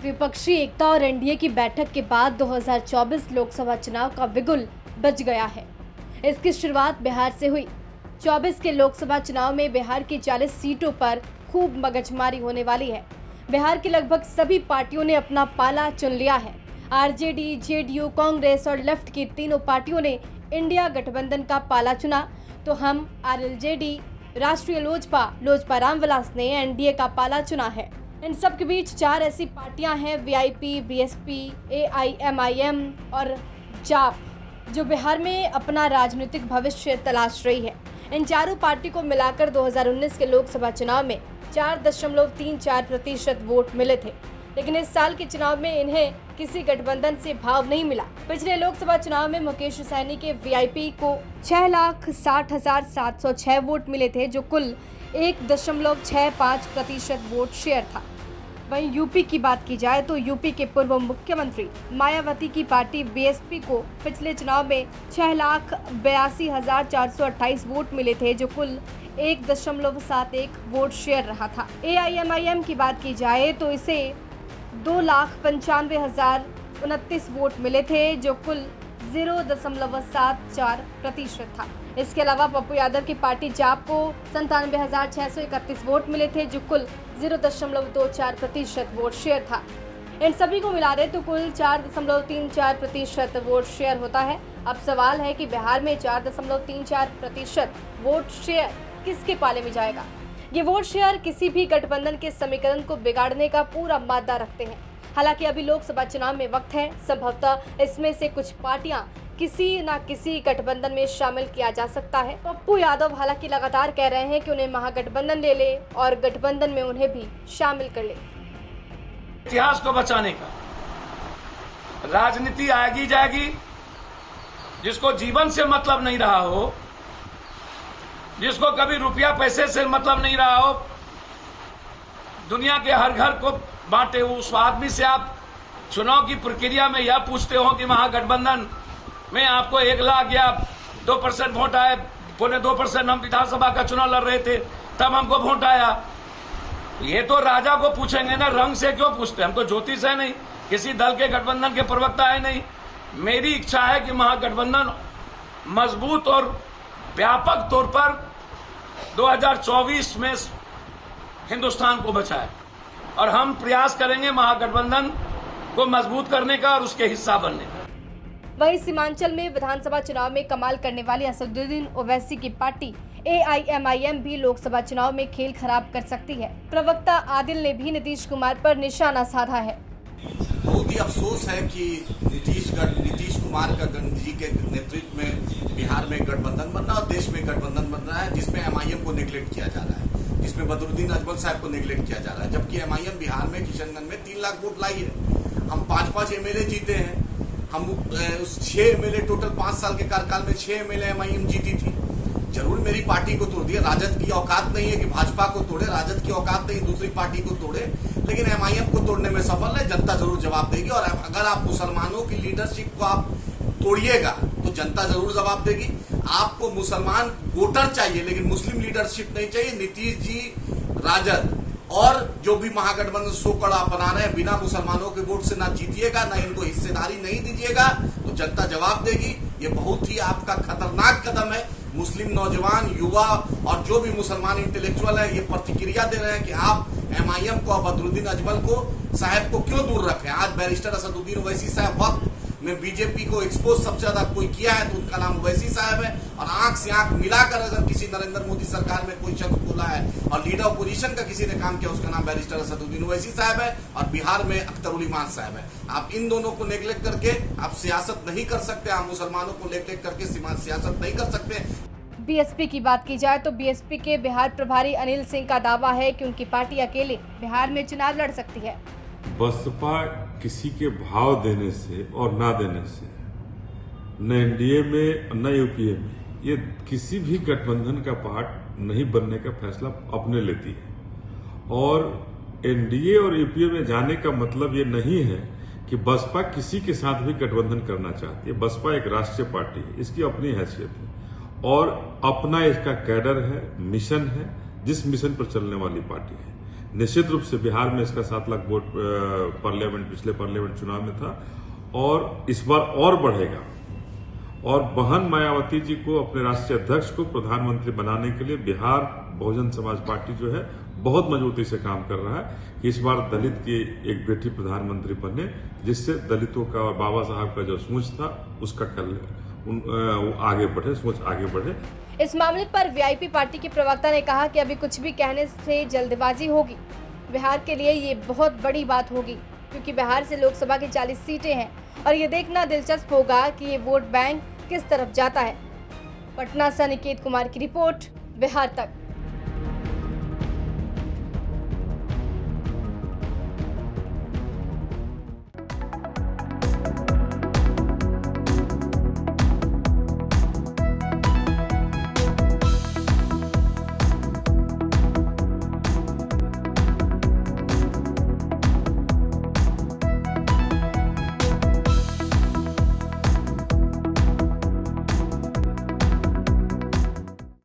विपक्षी एकता और एनडीए की बैठक के बाद 2024 लोकसभा चुनाव का बिगुल बज गया है। इसकी शुरुआत बिहार से हुई। 24 के लोकसभा चुनाव में बिहार की 40 सीटों पर खूब मगजमारी होने वाली है। बिहार की लगभग सभी पार्टियों ने अपना पाला चुन लिया है। आरजेडी, जेडीयू, कांग्रेस और लेफ्ट की तीनों पार्टियों ने इंडिया गठबंधन का पाला चुना, तो हम आरएलजेडी, राष्ट्रीय लोजपा रामविलास ने एनडीए का पाला चुना है। इन सब के बीच 4 ऐसी पार्टियां हैं, वीआईपी, बीएसपी, एआईएमआईएम और जाप, जो बिहार में अपना राजनीतिक भविष्य तलाश रही है। इन चारों पार्टी को मिलाकर 2019 के लोकसभा चुनाव में 4.34% वोट मिले थे, लेकिन इस साल के चुनाव में इन्हें किसी गठबंधन से भाव नहीं मिला। पिछले लोकसभा चुनाव में मुकेश सहनी के वीआईपी को 6,60,706 वोट मिले थे, जो कुल 1.65% वोट शेयर था। वहीं यूपी की बात की जाए तो यूपी के पूर्व मुख्यमंत्री मायावती की पार्टी बीएसपी को पिछले चुनाव में 6,82,428 वोट मिले थे, जो कुल 1.71 वोट शेयर रहा था। एआईएमआईएम की बात की जाए तो इसे 2,95,029 वोट मिले थे, जो कुल 0.74% था। इसके अलावा पप्पू यादव की पार्टी जाप को 97,631 वोट मिले थे, जो कुल 0.24% वोट शेयर था। इन सभी को मिला दे तो कुल 4.34% वोट शेयर होता है। अब सवाल है कि बिहार में 4.34% वोट शेयर किसके पाले में जाएगा। ये वोट शेयर किसी भी गठबंधन के समीकरण को बिगाड़ने का पूरा मादा रखते हैं। हालांकि अभी लोकसभा चुनाव में वक्त है, संभवतः इसमें से कुछ पार्टियां किसी न किसी गठबंधन में शामिल किया जा सकता है। पप्पू यादव हालांकि लगातार कह रहे हैं कि उन्हें महागठबंधन ले ले और गठबंधन में उन्हें भी शामिल कर ले। इतिहास को बचाने का राजनीति आएगी जाएगी। जिसको जीवन से मतलब नहीं रहा हो, जिसको कभी रुपया पैसे से मतलब नहीं रहा हो, दुनिया के हर घर को बांटे, उस आदमी से आप चुनाव की प्रक्रिया में यह पूछते हो कि महागठबंधन में आपको 1 लाख या 2% वोट आए, 2.25% हम विधानसभा का चुनाव लड़ रहे थे तब हमको वोट आया। ये तो राजा को पूछेंगे ना, रंग से क्यों पूछते? हम तो ज्योतिष है नहीं, किसी दल के गठबंधन के प्रवक्ता है नहीं। मेरी इच्छा है कि महागठबंधन मजबूत और व्यापक तौर पर 2024 में हिंदुस्तान को बचाए, और हम प्रयास करेंगे महागठबंधन को मजबूत करने का और उसके हिस्सा बनने का। वहीं सीमांचल में विधानसभा चुनाव में कमाल करने वाली असदुद्दीन ओवैसी की पार्टी एआईएमआईएम भी लोकसभा चुनाव में खेल खराब कर सकती है। प्रवक्ता आदिल ने भी नीतीश कुमार पर निशाना साधा है। बहुत ही अफसोस है कि नीतीश कुमार का गांधी जी के नेतृत्व में बिहार में गठबंधन बन रहा है और देश में गठबंधन बन रहा है, जिसमें एमआईएम को नेग्लेक्ट किया जा रहा है, जिसमें बदरुद्दीन अजमल साहब को नेग्लेक्ट किया जा रहा है। जबकि एमआईएम बिहार में किशनगंज में 3 लाख वोट लाई है। हम 5-5 एमएलए जीते हैं। हम 6 एमएलए टोटल 5 साल के कार्यकाल में 6 एमएलए एमआईएम जीती थी। जरूर मेरी पार्टी को तोड़ दिया। राजद की औकात नहीं है कि भाजपा को तोड़े, राजद की औकात नहीं दूसरी पार्टी को तोड़े, लेकिन एमआईएम को तोड़ने में सफल है। जनता जरूर जवाब देगी, और अगर आप मुसलमानों की लीडरशिप को आप तोड़िएगा तो जनता जरूर जवाब देगी। आपको मुसलमान वोटर चाहिए, लेकिन मुस्लिम लीडरशिप नहीं चाहिए। नीतीश जी, राजद और जो भी महागठबंधन सोकड़ा बना रहे हैं, बिना मुसलमानों के वोट से ना जीतिएगा, ना इनको हिस्सेदारी नहीं दीजिएगा, तो जनता जवाब देगी। ये बहुत ही आपका खतरनाक कदम है। मुस्लिम नौजवान, युवा और जो भी मुसलमान इंटेलेक्चुअल है, ये प्रतिक्रिया दे रहे हैं कि आप एमआईएम को और बदरुद्दीन अजमल को साहब को क्यों दूर रखें। आज बैरिस्टर असदुद्दीन ओवैसी साहब वक्त में बीजेपी को एक्सपोज सबसे ज्यादा कोई किया है तो उनका नाम ओवैसी साहब है, और आंख से आंख मिलाकर अगर किसी नरेंद्र मोदी सरकार में कोई शख्स बोला है और लीडर ऑपोजिशन का किसी ने काम किया, उसका नाम बैरिस्टर असदुद्दीन ओवैसी साहब है, और बिहार में अख्तरुल इमान साहब है। आप इन दोनों को नेग्लेक्ट करके आप सियासत नहीं कर सकते, आप मुसलमानों को नेग्लेक्ट करके सियासत नहीं कर सकते। बीएसपी की बात की जाए तो बीएसपी के बिहार प्रभारी अनिल सिंह का दावा है कि उनकी पार्टी अकेले बिहार में चुनाव लड़ सकती है। बसपा किसी के भाव देने से और ना देने से, न एनडीए में न यूपीए में, ये किसी भी गठबंधन का पार्ट नहीं बनने का फैसला अपने लेती है। और एनडीए और यूपीए में जाने का मतलब ये नहीं है कि बसपा किसी के साथ भी गठबंधन करना चाहती है। बसपा एक राष्ट्रीय पार्टी है, इसकी अपनी हैसियत है और अपना इसका कैडर है, मिशन है, जिस मिशन पर चलने वाली पार्टी है। निश्चित रूप से बिहार में इसका 7 लाख वोट पिछले पार्लियामेंट चुनाव में था और इस बार और बढ़ेगा। और बहन मायावती जी को, अपने राष्ट्रीय अध्यक्ष को प्रधानमंत्री बनाने के लिए बिहार बहुजन समाज पार्टी जो है बहुत मजबूती से काम कर रहा है कि इस बार दलित की एक बेटी प्रधानमंत्री बने, जिससे दलितों का और बाबा साहब का जो सोच था उसका आगे बढ़े, सोच आगे बढ़े। इस मामले पर वीआईपी पार्टी के प्रवक्ता ने कहा कि अभी कुछ भी कहने से जल्दबाजी होगी। बिहार के लिए ये बहुत बड़ी बात होगी क्योंकि बिहार से लोकसभा की 40 सीटें हैं और ये देखना दिलचस्प होगा कि ये वोट बैंक किस तरफ जाता है। पटना से निकेत कुमार की रिपोर्ट, बिहार तक।